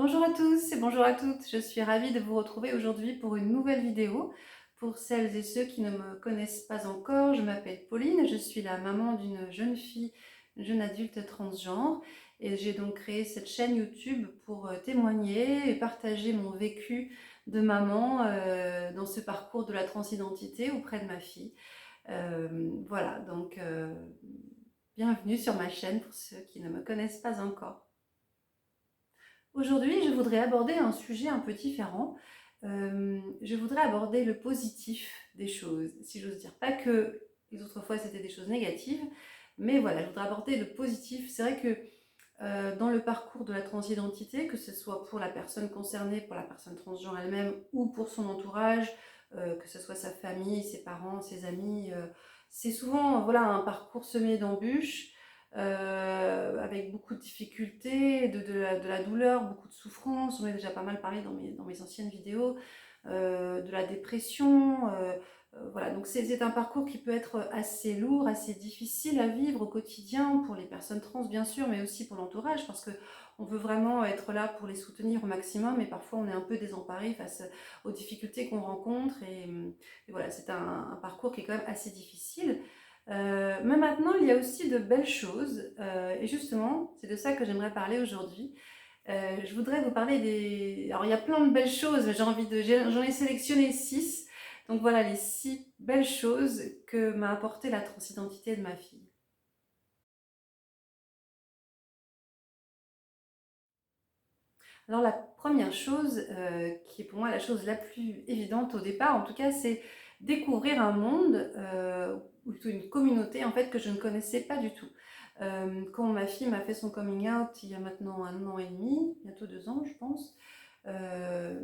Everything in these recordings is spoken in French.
Bonjour à tous et bonjour à toutes, je suis ravie de vous retrouver aujourd'hui pour une nouvelle vidéo. Pour celles et ceux qui ne me connaissent pas encore, je m'appelle Pauline, je suis la maman d'une jeune fille, une jeune adulte transgenre et j'ai donc créé cette chaîne YouTube pour témoigner et partager mon vécu de maman dans ce parcours de la transidentité auprès de ma fille. Voilà, donc bienvenue sur ma chaîne pour ceux qui ne me connaissent pas encore. Aujourd'hui, je voudrais aborder un sujet un peu différent. Je voudrais aborder le positif des choses, si j'ose dire. Pas que les autres fois c'était des choses négatives, mais voilà, je voudrais aborder le positif. C'est vrai que dans le parcours de la transidentité, que ce soit pour la personne concernée, pour la personne transgenre elle-même ou pour son entourage, que ce soit sa famille, ses parents, ses amis, c'est souvent voilà, un parcours semé d'embûches, avec beaucoup de difficultés, de la douleur, beaucoup de souffrance. On a déjà pas mal parlé dans mes anciennes vidéos, de la dépression. Voilà, donc c'est un parcours qui peut être assez lourd, assez difficile à vivre au quotidien pour les personnes trans bien sûr, mais aussi pour l'entourage parce que on veut vraiment être là pour les soutenir au maximum et parfois on est un peu désemparé face aux difficultés qu'on rencontre et voilà, c'est un parcours qui est quand même assez difficile. Mais maintenant, il y a aussi de belles choses et justement, c'est de ça que j'aimerais parler aujourd'hui. Je voudrais vous parler des... Alors, il y a plein de belles choses, mais j'en ai sélectionné 6. Donc voilà, les 6 belles choses que m'a apporté la transidentité de ma fille. Alors la première chose, qui est pour moi la chose la plus évidente au départ, en tout cas, c'est découvrir un monde, ou plutôt une communauté en fait que je ne connaissais pas du tout. Quand ma fille m'a fait son coming out il y a maintenant 1 an et demi, bientôt 2 ans je pense, euh,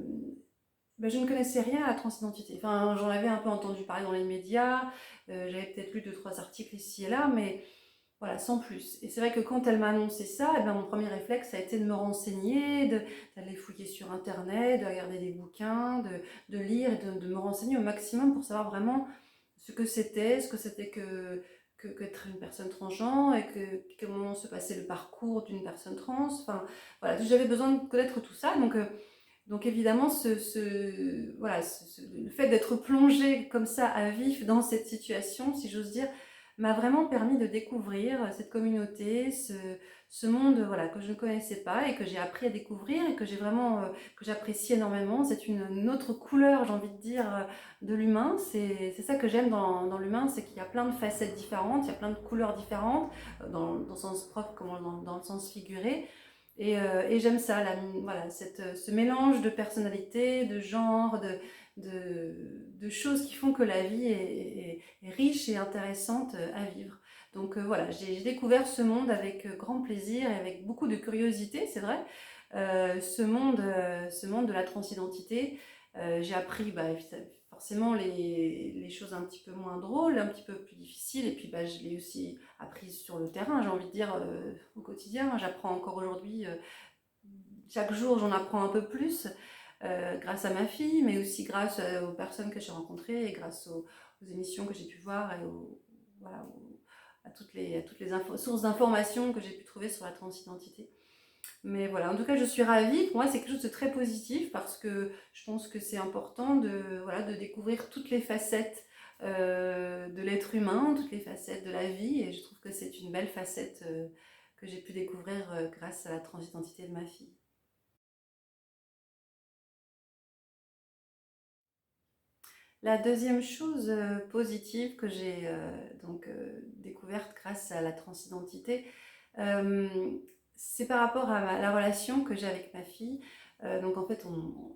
ben, je ne connaissais rien à la transidentité. Enfin, j'en avais un peu entendu parler dans les médias, j'avais peut-être lu 2, 3 articles ici et là, mais voilà, sans plus. Et c'est vrai que quand elle m'a annoncé ça, eh ben, mon premier réflexe a été de me renseigner, d'aller fouiller sur Internet, de regarder des bouquins, de lire et de me renseigner au maximum pour savoir vraiment ce que c'était qu'être une personne transgenre et comment se passait le parcours d'une personne trans. Enfin, voilà, j'avais besoin de connaître tout ça. Donc évidemment, voilà, le fait d'être plongée comme ça à vif dans cette situation, si j'ose dire, m'a vraiment permis de découvrir cette communauté, ce monde voilà, que je ne connaissais pas et que j'ai appris à découvrir et que j'apprécie énormément. C'est une autre couleur, j'ai envie de dire, de l'humain. C'est ça que j'aime dans l'humain, c'est qu'il y a plein de facettes différentes, il y a plein de couleurs différentes, dans le sens propre comme dans le sens figuré. Et j'aime ça, voilà, ce mélange de personnalités, de genres, de choses qui font que la vie est riche et intéressante à vivre. Donc voilà, j'ai découvert ce monde avec grand plaisir et avec beaucoup de curiosité, c'est vrai. Ce monde de la transidentité. J'ai appris forcément les choses un petit peu moins drôles, un petit peu plus difficiles, et puis je l'ai aussi appris sur le terrain, j'ai envie de dire, au quotidien. J'apprends encore aujourd'hui, chaque jour j'en apprends un peu plus, grâce à ma fille, mais aussi grâce aux personnes que j'ai rencontrées et grâce aux émissions que j'ai pu voir et voilà, à toutes les sources d'informations que j'ai pu trouver sur la transidentité. Mais voilà, en tout cas, je suis ravie. Pour moi, c'est quelque chose de très positif parce que je pense que c'est important voilà, de découvrir toutes les facettes de l'être humain, toutes les facettes de la vie. Et je trouve que c'est une belle facette que j'ai pu découvrir grâce à la transidentité de ma fille. La deuxième chose positive que j'ai découverte grâce à la transidentité, euh, c'est par rapport à la relation que j'ai avec ma fille. Donc en fait,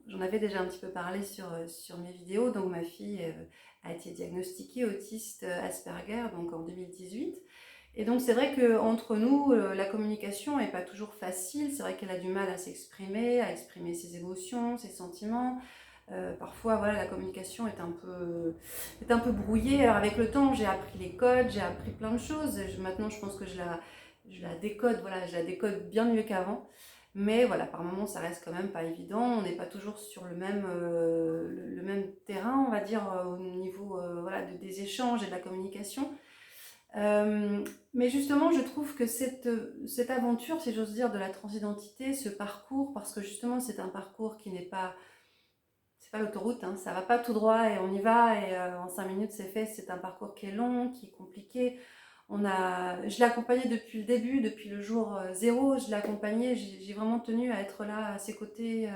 j'en avais déjà un petit peu parlé sur mes vidéos. Donc ma fille a été diagnostiquée autiste Asperger donc en 2018. Et donc c'est vrai qu'entre nous, la communication n'est pas toujours facile. C'est vrai qu'elle a du mal à exprimer ses émotions, ses sentiments. Parfois, voilà, la communication est un peu brouillée. Alors avec le temps, j'ai appris les codes, j'ai appris plein de choses. Maintenant, je pense que je la décode, voilà, je la décode bien mieux qu'avant. Mais voilà, par moments, ça reste quand même pas évident. On n'est pas toujours sur le même terrain, on va dire, au niveau voilà, des échanges et de la communication. Euh, mais justement, je trouve que cette aventure, si j'ose dire, de la transidentité, ce parcours, parce que justement, c'est un parcours qui n'est pas, c'est pas l'autoroute, hein, ça va pas tout droit et on y va et en 5 minutes c'est fait. C'est un parcours qui est long, qui est compliqué. Je l'ai accompagné depuis le début, depuis le jour zéro. Je l'ai accompagné, j'ai vraiment tenu à être là à ses côtés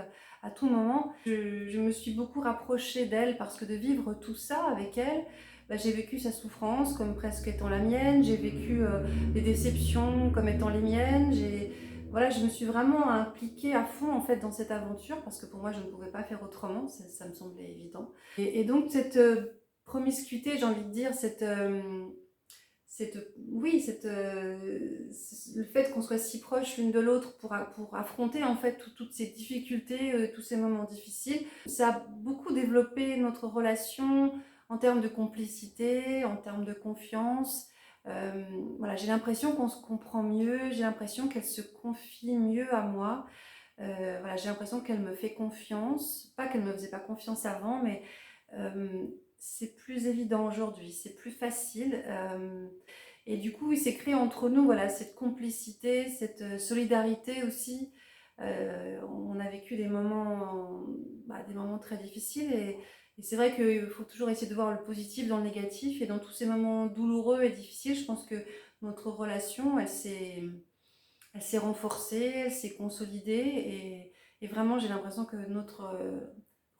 à tout moment. Je me suis beaucoup rapprochée d'elle parce que de vivre tout ça avec elle, bah, j'ai vécu sa souffrance comme presque étant la mienne. J'ai vécu les déceptions comme étant les miennes. Voilà, je me suis vraiment impliquée à fond en fait dans cette aventure parce que pour moi je ne pouvais pas faire autrement, ça me semblait évident. Et donc cette promiscuité, j'ai envie de dire, oui, le fait qu'on soit si proches l'une de l'autre pour affronter en fait toutes ces difficultés, tous ces moments difficiles, ça a beaucoup développé notre relation en termes de complicité, en termes de confiance. Euh, voilà, j'ai l'impression qu'on se comprend mieux, j'ai l'impression qu'elle se confie mieux à moi. Voilà, j'ai l'impression qu'elle me fait confiance, pas qu'elle me faisait pas confiance avant, mais euh, c'est plus évident aujourd'hui, c'est plus facile. Et du coup, il s'est créé entre nous, voilà, cette complicité, cette solidarité aussi. On a vécu des moments très difficiles et c'est vrai qu'il faut toujours essayer de voir le positif dans le négatif. Et dans tous ces moments douloureux et difficiles, je pense que notre relation, elle s'est renforcée, elle s'est consolidée et vraiment j'ai l'impression que notre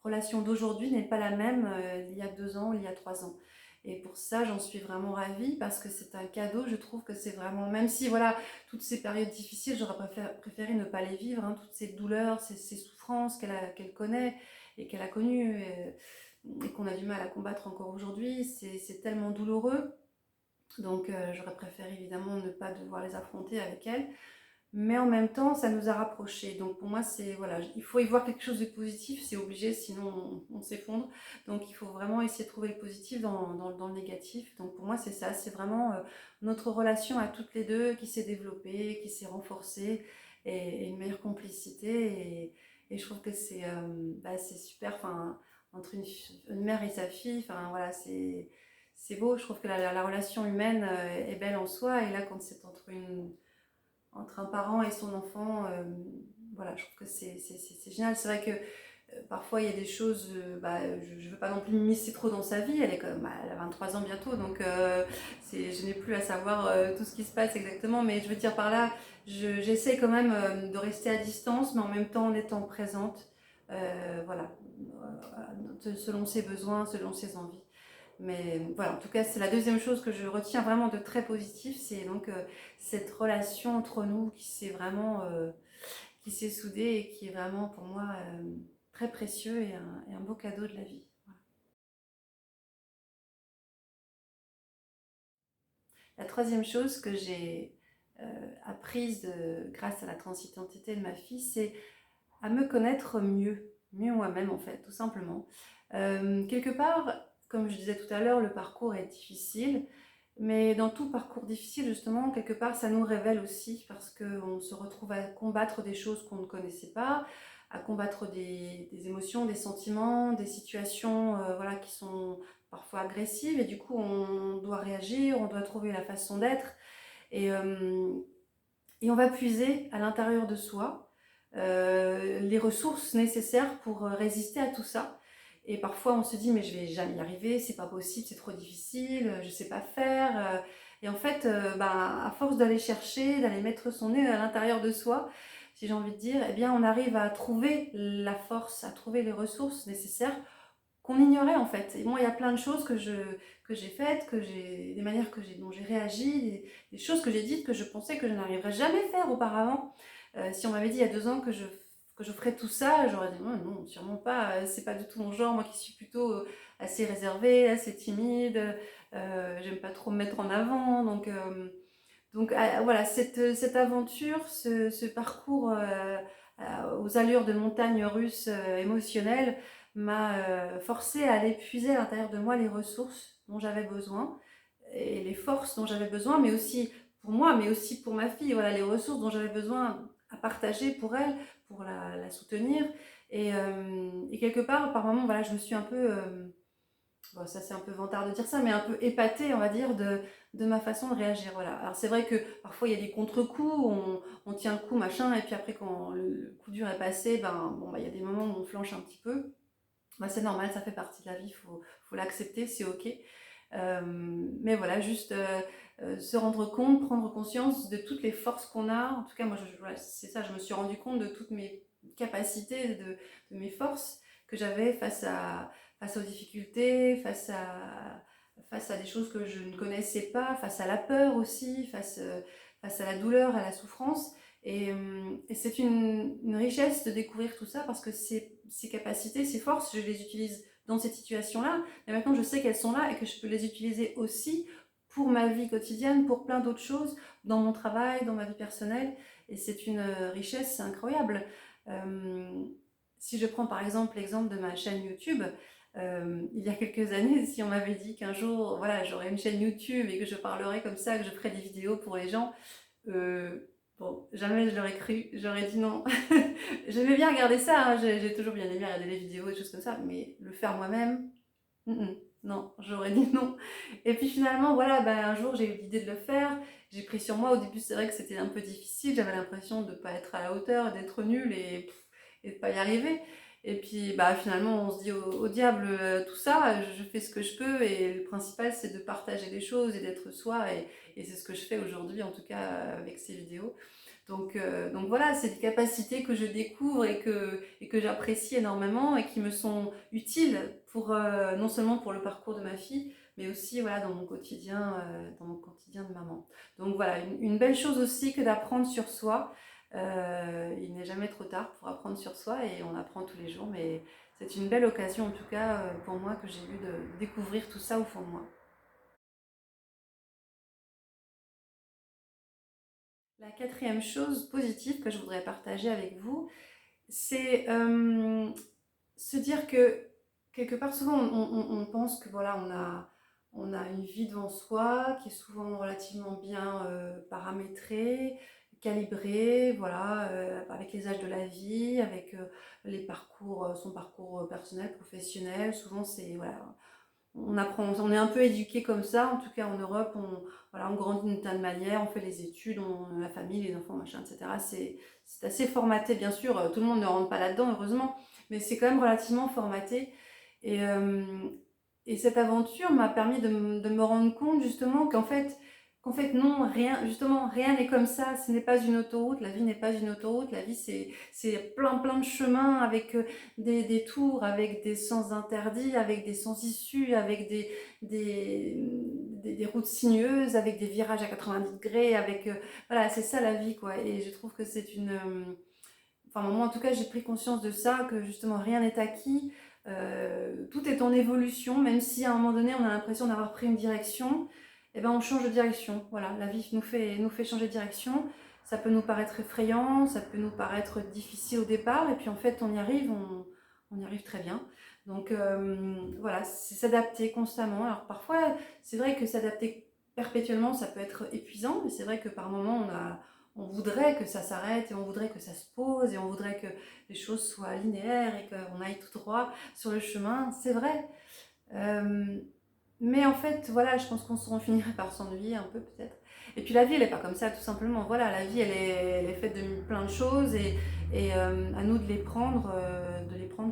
relation d'aujourd'hui n'est pas la même il y a 2 ans, il y a 3 ans. Et pour ça, j'en suis vraiment ravie parce que c'est un cadeau. Je trouve que c'est vraiment, même si voilà, toutes ces périodes difficiles, j'aurais préféré ne pas les vivre, hein, toutes ces douleurs, ces souffrances qu'elle connaît et qu'elle a connues et qu'on a du mal à combattre encore aujourd'hui. C'est tellement douloureux. Donc j'aurais préféré évidemment ne pas devoir les affronter avec elle. Mais en même temps, ça nous a rapprochés. Donc pour moi, c'est voilà, il faut y voir quelque chose de positif, c'est obligé, sinon on s'effondre. Donc il faut vraiment essayer de trouver le positif dans le négatif. Donc pour moi, c'est ça, c'est vraiment notre relation à toutes les deux qui s'est développée, qui s'est renforcée et une meilleure complicité. Et je trouve que c'est super, enfin, entre une mère et sa fille, enfin voilà, c'est beau. Je trouve que la relation humaine est belle en soi. Et là, quand c'est entre un parent et son enfant, voilà, je trouve que c'est génial. C'est vrai que parfois il y a des choses, je ne veux pas non plus m'immiscer trop dans sa vie, elle a 23 ans bientôt, donc je n'ai plus à savoir tout ce qui se passe exactement, mais je veux dire par là, j'essaie quand même de rester à distance, mais en même temps en étant présente, voilà, selon ses besoins, selon ses envies. Mais voilà, en tout cas, c'est la deuxième chose que je retiens vraiment de très positif, c'est donc cette relation entre nous qui s'est soudée et qui est vraiment pour moi très précieux et un beau cadeau de la vie. Voilà. La troisième chose que j'ai apprise grâce à la transidentité de ma fille, c'est à me connaître mieux moi-même en fait, tout simplement. Quelque part, comme je disais tout à l'heure, le parcours est difficile, mais dans tout parcours difficile, justement, quelque part, ça nous révèle aussi parce qu'on se retrouve à combattre des choses qu'on ne connaissait pas, à combattre des émotions, des sentiments, des situations voilà, qui sont parfois agressives et du coup, on doit réagir, on doit trouver la façon d'être. Et, euh, et on va puiser à l'intérieur de soi les ressources nécessaires pour résister à tout ça. Et parfois on se dit mais je vais jamais y arriver, c'est pas possible, c'est trop difficile, je sais pas faire. Et en fait, à force d'aller chercher, d'aller mettre son nez à l'intérieur de soi, si j'ai envie de dire, eh bien on arrive à trouver la force, à trouver les ressources nécessaires qu'on ignorait en fait. Et moi, il y a plein de choses que j'ai faites, des manières dont j'ai réagi, des choses que j'ai dites que je pensais que je n'arriverais jamais à faire auparavant. Si on m'avait dit il y a 2 ans que je ferais tout ça, j'aurais dit non, non, sûrement pas, c'est pas du tout mon genre, moi qui suis plutôt assez réservée, assez timide, j'aime pas trop me mettre en avant, donc voilà, cette aventure, ce parcours aux allures de montagne russe émotionnelle m'a forcé à aller puiser à l'intérieur de moi les ressources dont j'avais besoin et les forces dont j'avais besoin, mais aussi pour moi, mais aussi pour ma fille. Voilà, les ressources dont j'avais besoin à partager pour elle, pour la soutenir. Et quelque part, par moments, voilà, je me suis un peu bon, ça c'est un peu vantard de dire ça, mais un peu épatée, on va dire, de ma façon de réagir. Voilà. Alors c'est vrai que parfois il y a des contre-coups, on tient le coup, machin, et puis après quand le coup dur est passé, ben, bon, bah, il y a des moments où on flanche un petit peu. Bah, c'est normal, ça fait partie de la vie, faut l'accepter, c'est ok. Mais voilà, juste se rendre compte, prendre conscience de toutes les forces qu'on a. En tout cas, moi, voilà, c'est ça, je me suis rendu compte de toutes mes capacités, de mes forces que j'avais face aux difficultés, face à des choses que je ne connaissais pas, face à la peur aussi, face à la douleur, à la souffrance. Et c'est une richesse de découvrir tout ça parce que ces capacités, ces forces, je les utilise dans cette situation-là, mais maintenant je sais qu'elles sont là et que je peux les utiliser aussi pour ma vie quotidienne, pour plein d'autres choses, dans mon travail, dans ma vie personnelle. Et c'est une richesse incroyable. Euh, Si je prends par exemple l'exemple de ma chaîne YouTube, il y a quelques années, si on m'avait dit qu'un jour, voilà, j'aurais une chaîne YouTube et que je parlerais comme ça, que je ferais des vidéos pour les gens, euh, bon, jamais je l'aurais cru, j'aurais dit non. J'aimais bien regarder ça, hein, j'ai toujours bien aimé regarder les vidéos et des choses comme ça, mais le faire moi-même, non, j'aurais dit non. Et puis finalement, voilà, ben, un jour j'ai eu l'idée de le faire, j'ai pris sur moi, au début c'est vrai que c'était un peu difficile, j'avais l'impression de ne pas être à la hauteur, d'être nulle et de ne pas y arriver. Et puis bah, finalement on se dit au diable tout ça, je fais ce que je peux et le principal c'est de partager les choses et d'être soi et c'est ce que je fais aujourd'hui en tout cas avec ces vidéos. Donc voilà, c'est des capacités que je découvre et que j'apprécie énormément et qui me sont utiles pour, non seulement pour le parcours de ma fille, mais aussi voilà, dans mon quotidien de maman. Donc voilà, une belle chose aussi que d'apprendre sur soi. Il n'est jamais trop tard pour apprendre sur soi et on apprend tous les jours, mais c'est une belle occasion en tout cas pour moi que j'ai eu de découvrir tout ça au fond de moi. La quatrième chose positive que je voudrais partager avec vous, c'est se dire que quelque part, souvent, on pense que voilà, on a une vie devant soi qui est souvent relativement bien paramétrée, calibrée, voilà, avec les âges de la vie, avec les parcours, son parcours personnel, professionnel. Souvent, c'est voilà, on apprend, on est un peu éduqué comme ça, en tout cas en Europe, voilà, on grandit d'une telle manière, on fait les études, on a la famille, les enfants, machin, etc. C'est assez formaté, bien sûr, tout le monde ne rentre pas là-dedans, heureusement, mais c'est quand même relativement formaté. Et, euh, et cette aventure m'a permis de me rendre compte justement qu'en fait non, rien, justement, rien n'est comme ça, ce n'est pas une autoroute, la vie n'est pas une autoroute, la vie c'est plein de chemins avec des détours, avec des sens interdits, avec des sens issus, avec des routes sinueuses, avec des virages à 90 degrés, avec... voilà, c'est ça la vie, quoi. Et je trouve que c'est une... enfin, moi, en tout cas, j'ai pris conscience de ça, que justement, rien n'est acquis. Tout est en évolution, même si à un moment donné, on a l'impression d'avoir pris une direction, et ben on change de direction. Voilà, la vie nous fait changer de direction. Ça peut nous paraître effrayant, ça peut nous paraître difficile au départ, et puis en fait, on y arrive très bien. Donc voilà, c'est s'adapter constamment. Alors parfois, c'est vrai que s'adapter perpétuellement, ça peut être épuisant, mais c'est vrai que par moments, on voudrait que ça s'arrête et on voudrait que ça se pose et on voudrait que les choses soient linéaires et qu'on aille tout droit sur le chemin. C'est vrai. Euh, mais en fait, voilà, je pense qu'on finirait par s'ennuyer un peu peut-être. Et puis la vie, elle n'est pas comme ça, tout simplement. Voilà, la vie, elle est faite de plein de choses et à nous de les prendre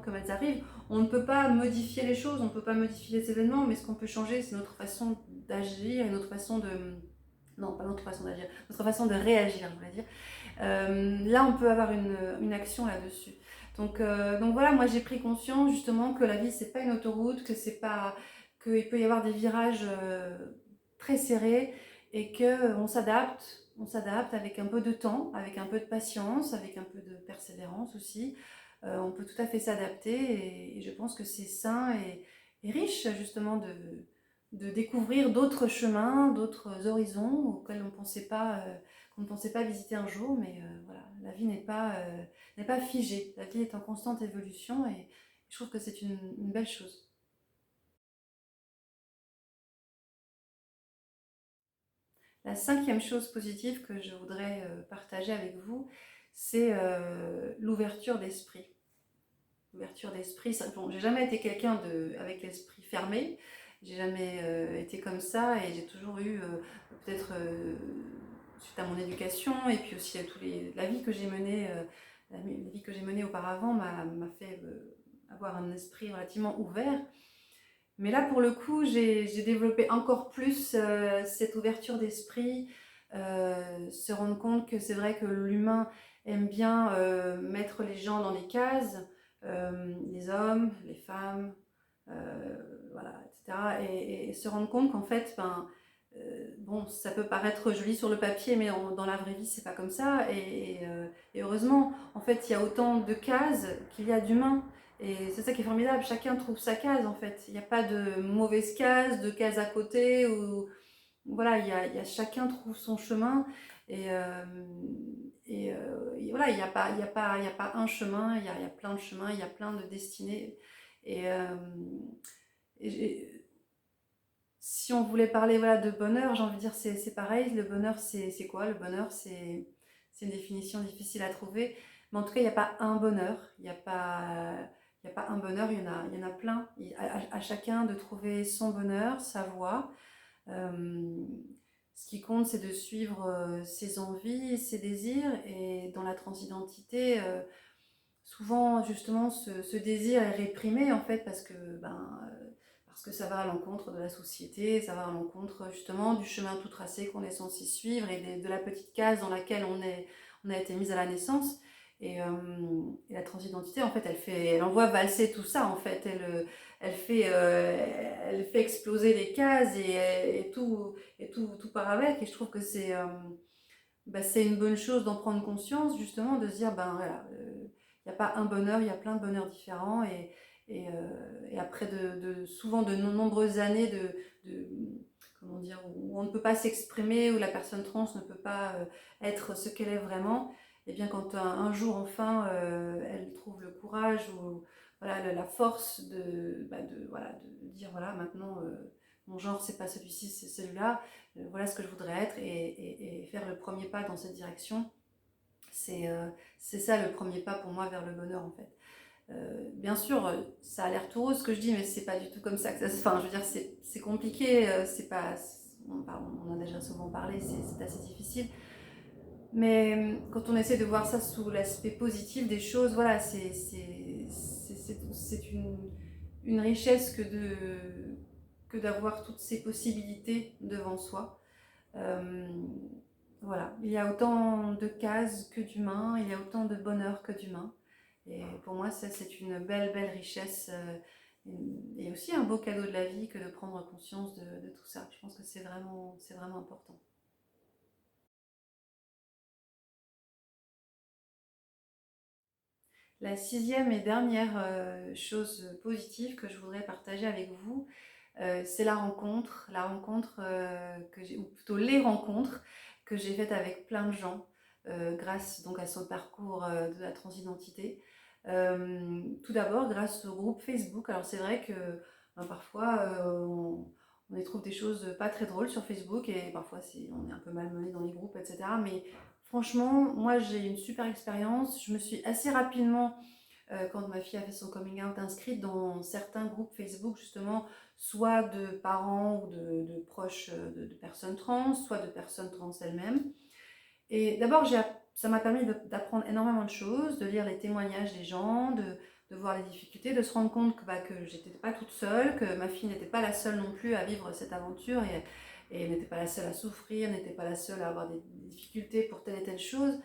comme elles arrivent. On ne peut pas modifier les choses, on ne peut pas modifier les événements, mais ce qu'on peut changer, c'est notre façon d'agir et notre façon de... Non, pas notre façon d'agir, notre façon de réagir, je voulais dire. Là, on peut avoir une action là-dessus. Donc voilà, moi j'ai pris conscience justement que la vie c'est pas une autoroute, que c'est pas qu'il peut y avoir des virages très serrés et que on s'adapte avec un peu de temps, avec un peu de patience, avec un peu de persévérance aussi. On peut tout à fait s'adapter et je pense que c'est sain et riche justement de découvrir d'autres chemins, d'autres horizons auxquels qu'on ne pensait pas visiter un jour, mais voilà, la vie n'est pas figée, la vie est en constante évolution et je trouve que c'est une belle chose. La cinquième chose positive que je voudrais partager avec vous, c'est l'ouverture d'esprit. ouverture d'esprit. Bon, j'ai jamais été quelqu'un avec l'esprit fermé. J'ai jamais été comme ça et j'ai toujours eu, peut-être suite à mon éducation et puis aussi à la vie que j'ai menée, la vie que j'ai menée auparavant m'a fait avoir un esprit relativement ouvert. Mais là, pour le coup, j'ai développé encore plus cette ouverture d'esprit, se rendre compte que c'est vrai que l'humain aime bien mettre les gens dans des cases, les hommes, les femmes, voilà, etc. Et se rendre compte qu'en fait, ben, bon, ça peut paraître joli sur le papier, mais dans la vraie vie, c'est pas comme ça. Et heureusement, en fait, il y a autant de cases qu'il y a d'humains. Et c'est ça qui est formidable, chacun trouve sa case en fait. Il n'y a pas de mauvaise case, de case à côté, ou voilà, chacun trouve son chemin. Et, euh, et voilà, il y a pas un chemin, il y a plein de chemins, il y a plein de destinées. Et, euh, et si on voulait parler voilà, de bonheur, j'ai envie de dire c'est pareil. Le bonheur, c'est quoi? Le bonheur, c'est une définition difficile à trouver. Mais en tout cas, il n'y a pas un bonheur. Il y a pas un bonheur, il y en a plein. À chacun de trouver son bonheur, sa voie. Euh, Ce qui compte, c'est de suivre ses envies, ses désirs. Et dans la transidentité, souvent, justement, ce désir est réprimé, en fait, parce que ça va à l'encontre de la société, ça va à l'encontre, justement, du chemin tout tracé qu'on est censé suivre et de la petite case dans laquelle on a été mis à la naissance. Et la transidentité, en fait, elle envoie valser tout ça, en fait. Elle fait exploser les cases tout part avec. Et je trouve que c'est une bonne chose d'en prendre conscience, justement, de se dire, ben voilà, il n'y a pas un bonheur, il y a plein de bonheurs différents. Et après souvent de nombreuses années de comment dire, où on ne peut pas s'exprimer, où la personne trans ne peut pas être ce qu'elle est vraiment, et bien quand un jour enfin elle trouve le courage ou voilà, la force voilà, de dire voilà, maintenant mon genre c'est pas celui-ci, c'est celui-là, voilà ce que je voudrais être, et faire le premier pas dans cette direction, c'est ça le premier pas pour moi vers le bonheur en fait. Bien sûr, ça a l'air tout rose ce que je dis, mais c'est pas du tout comme ça que ça se. Enfin, je veux dire, c'est compliqué, c'est pas. On en a déjà souvent parlé, c'est assez difficile. Mais quand on essaie de voir ça sous l'aspect positif des choses, voilà, c'est une richesse que d'avoir toutes ces possibilités devant soi. Euh, voilà, il y a autant de cases que d'humains, il y a autant de bonheur que d'humains. Et pour moi, ça, c'est une belle richesse et aussi un beau cadeau de la vie que de prendre conscience de tout ça. Je pense que c'est vraiment important. La sixième et dernière chose positive que je voudrais partager avec vous, c'est la rencontre ou plutôt les rencontres que j'ai faites avec plein de gens grâce donc à son parcours de la transidentité. Tout d'abord grâce au groupe Facebook. Alors c'est vrai que parfois on y trouve des choses pas très drôles sur Facebook et parfois on est un peu malmené dans les groupes, etc. Mais franchement, moi j'ai eu une super expérience. Je me suis assez rapidement quand ma fille a fait son coming out, inscrite dans certains groupes Facebook, justement, soit de parents ou de proches de personnes trans, soit de personnes trans elles-mêmes. Et d'abord, ça m'a permis d'apprendre énormément de choses, de lire les témoignages des gens, de voir les difficultés, de se rendre compte que j'étais pas toute seule, que ma fille n'était pas la seule non plus à vivre cette aventure et elle n'était pas la seule à souffrir, n'était pas la seule à avoir des difficultés pour telle et telle chose.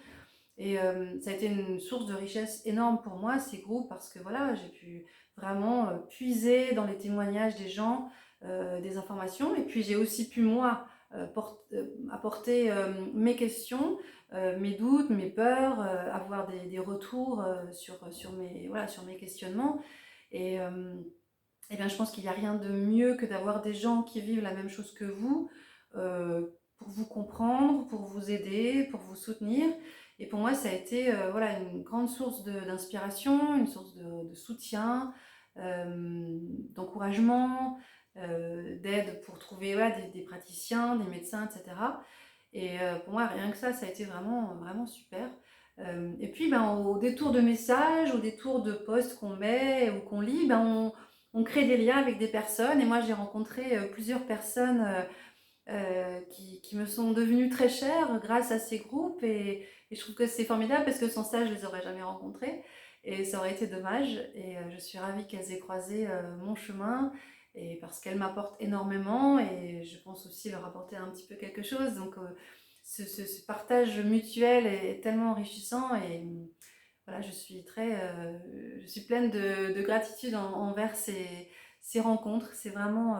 Et ça a été une source de richesse énorme pour moi, ces groupes, parce que voilà, j'ai pu vraiment puiser dans les témoignages des gens des informations. Et puis j'ai aussi pu, moi, apporter mes questions, mes doutes, mes peurs, avoir des retours sur mes questionnements. Et, euh, et bien, je pense qu'il n'y a rien de mieux que d'avoir des gens qui vivent la même chose que vous, pour vous comprendre, pour vous aider, pour vous soutenir. Et pour moi, ça a été voilà, une grande source d'inspiration, une source de soutien, d'encouragement, d'aide pour trouver voilà, des praticiens, des médecins, etc. Et pour moi, rien que ça a été vraiment, vraiment super. Et puis, ben, au détour de messages, au détour de posts qu'on met ou qu'on lit, ben, on crée des liens avec des personnes. Et moi, j'ai rencontré plusieurs personnes qui me sont devenues très chères grâce à ces groupes. Et je trouve que c'est formidable parce que sans ça, je les aurais jamais rencontrées. Et ça aurait été dommage. Et je suis ravie qu'elles aient croisé mon chemin. Et parce qu'elles m'apportent énormément. Et je pense aussi leur apporter un petit peu quelque chose. Donc, ce partage mutuel est tellement enrichissant. Et voilà, je suis pleine de gratitude envers ces rencontres. C'est vraiment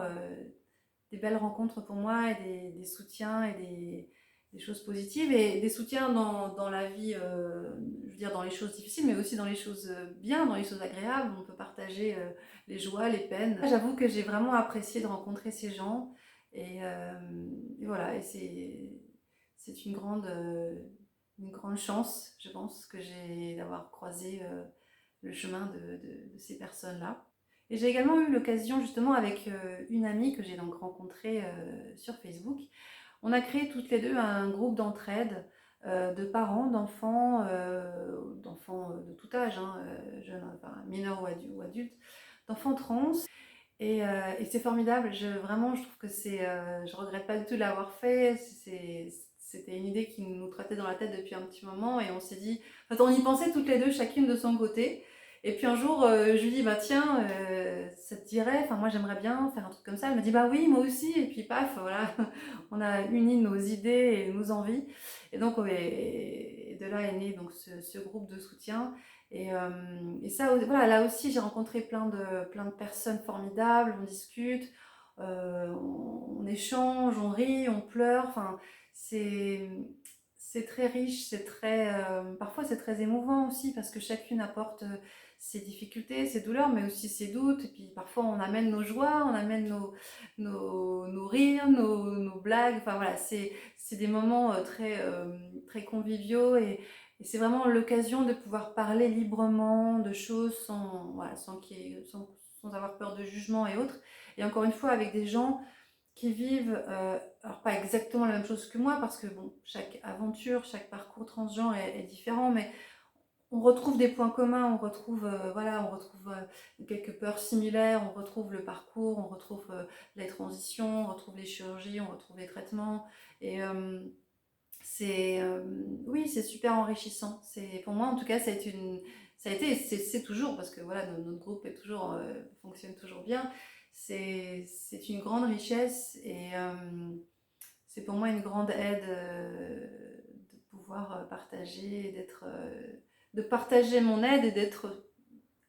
des belles rencontres pour moi et des soutiens et des choses positives et des soutiens dans la vie, je veux dire dans les choses difficiles, mais aussi dans les choses bien, dans les choses agréables. On peut partager les joies, les peines. J'avoue que j'ai vraiment apprécié de rencontrer ces gens et voilà, et c'est une grande chance, je pense, que j'ai d'avoir croisé le chemin de ces personnes-là. Et j'ai également eu l'occasion justement avec une amie que j'ai donc rencontrée sur Facebook. On a créé toutes les deux un groupe d'entraide de parents, d'enfants de tout âge, hein, jeunes, enfin, mineurs ou adultes, d'enfants trans. Et c'est formidable, vraiment je trouve que je regrette pas du tout de l'avoir fait. C'était une idée qui nous trottait dans la tête depuis un petit moment et on s'est dit, en fait on y pensait toutes les deux, chacune de son côté. Et puis un jour je lui dis bah tiens, ça te dirait, enfin moi j'aimerais bien faire un truc comme ça. Elle me dit bah oui moi aussi et puis paf voilà, on a uni nos idées et nos envies. Et donc et de là est né donc ce groupe de soutien. Et ça, voilà, là aussi, j'ai rencontré plein de personnes formidables, on discute, on échange, on rit, on pleure. Enfin, c'est, c'est très riche, parfois c'est très émouvant aussi parce que chacune apporte ses difficultés, ses douleurs, mais aussi ses doutes. Et puis parfois on amène nos joies, on amène nos rires, nos blagues. Enfin voilà, c'est des moments très conviviaux et c'est vraiment l'occasion de pouvoir parler librement de choses voilà, sans avoir peur de jugement et autres. Et encore une fois, avec des gens qui vivent, alors pas exactement la même chose que moi, parce que bon, chaque aventure, chaque parcours transgenre est différent, mais on retrouve des points communs, voilà, on retrouve quelques peurs similaires, on retrouve le parcours, on retrouve les transitions, on retrouve les chirurgies, on retrouve les traitements. Et c'est oui, c'est super enrichissant. Pour moi en tout cas, ça a été, c'est toujours parce que voilà, notre groupe est toujours fonctionne toujours bien. C'est une grande richesse et c'est pour moi une grande aide de pouvoir partager, de partager mon aide et d'être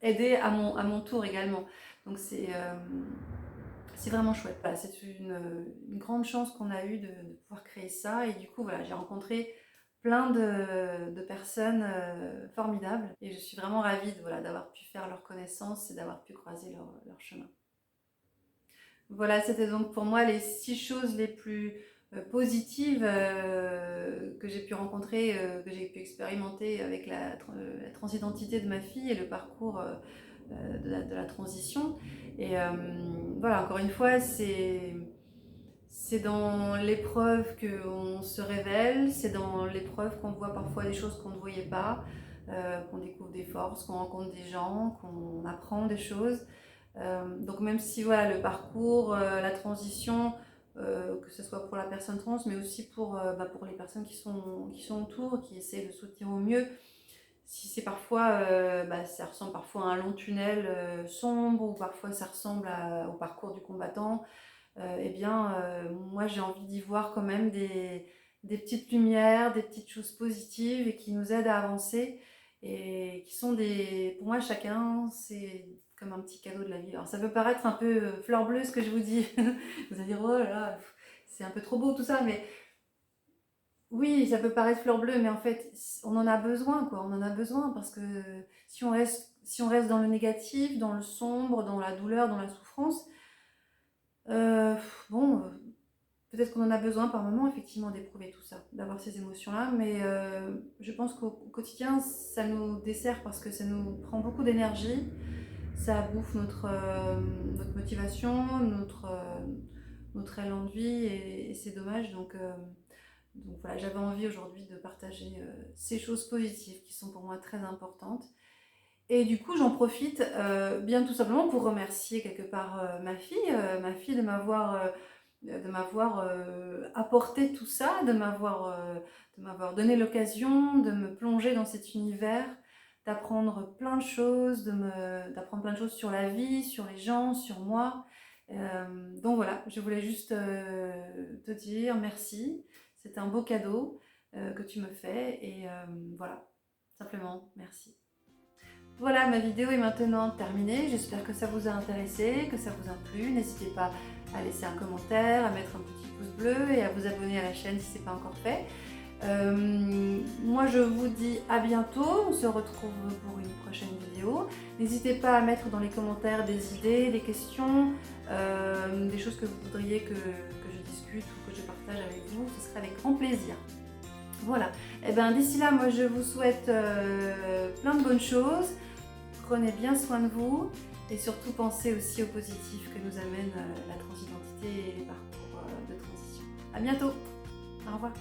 aidée à mon tour également. Donc c'est vraiment chouette. Voilà, c'est une grande chance qu'on a eue de pouvoir créer ça. Et du coup, voilà, j'ai rencontré plein de personnes formidables. Et je suis vraiment ravie voilà, d'avoir pu faire leur connaissance et d'avoir pu croiser leur chemin. Voilà, c'était donc pour moi les 6 choses les plus positives que j'ai pu rencontrer, que j'ai pu expérimenter avec la transidentité de ma fille et le parcours de la transition. Et voilà, encore une fois, c'est dans l'épreuve qu'on se révèle, c'est dans l'épreuve qu'on voit parfois des choses qu'on ne voyait pas, qu'on découvre des forces, qu'on rencontre des gens, qu'on apprend des choses. Donc même si voilà, le parcours, la transition, que ce soit pour la personne trans, mais aussi pour les personnes qui sont autour, qui essaient de soutenir au mieux, si c'est parfois, ça ressemble parfois à un long tunnel sombre, ou parfois ça ressemble au parcours du combattant, eh bien, moi j'ai envie d'y voir quand même des petites lumières, des petites choses positives et qui nous aident à avancer et qui sont pour moi chacun, c'est comme un petit cadeau de la vie. Alors ça peut paraître un peu fleur bleue ce que je vous dis, vous allez dire oh là là, c'est un peu trop beau tout ça, mais oui, ça peut paraître fleur bleue, mais en fait on en a besoin quoi, on en a besoin parce que si on reste dans le négatif, dans le sombre, dans la douleur, dans la souffrance, euh, bon, peut-être qu'on en a besoin par moment, effectivement, d'éprouver tout ça, d'avoir ces émotions-là, mais je pense qu'au quotidien, ça nous dessert parce que ça nous prend beaucoup d'énergie, ça bouffe notre motivation, notre élan de vie, et c'est dommage. Donc Donc voilà, j'avais envie aujourd'hui de partager ces choses positives qui sont pour moi très importantes. Et du coup, j'en profite bien tout simplement pour remercier quelque part ma fille de m'avoir apporté tout ça, de m'avoir donné l'occasion de me plonger dans cet univers, d'apprendre plein de choses, d'apprendre plein de choses sur la vie, sur les gens, sur moi. Donc voilà, je voulais juste te dire merci. C'est un beau cadeau que tu me fais et voilà, simplement merci. Voilà, ma vidéo est maintenant terminée. J'espère que ça vous a intéressé, que ça vous a plu. N'hésitez pas à laisser un commentaire, à mettre un petit pouce bleu et à vous abonner à la chaîne si ce n'est pas encore fait. Moi, je vous dis à bientôt. On se retrouve pour une prochaine vidéo. N'hésitez pas à mettre dans les commentaires des idées, des questions, des choses que vous voudriez que je discute ou que je partage avec vous. Ce serait avec grand plaisir. Voilà. Et bien, d'ici là, moi, je vous souhaite plein de bonnes choses. Prenez bien soin de vous et surtout pensez aussi au positif que nous amène la transidentité et les parcours de transition. À bientôt. Au revoir.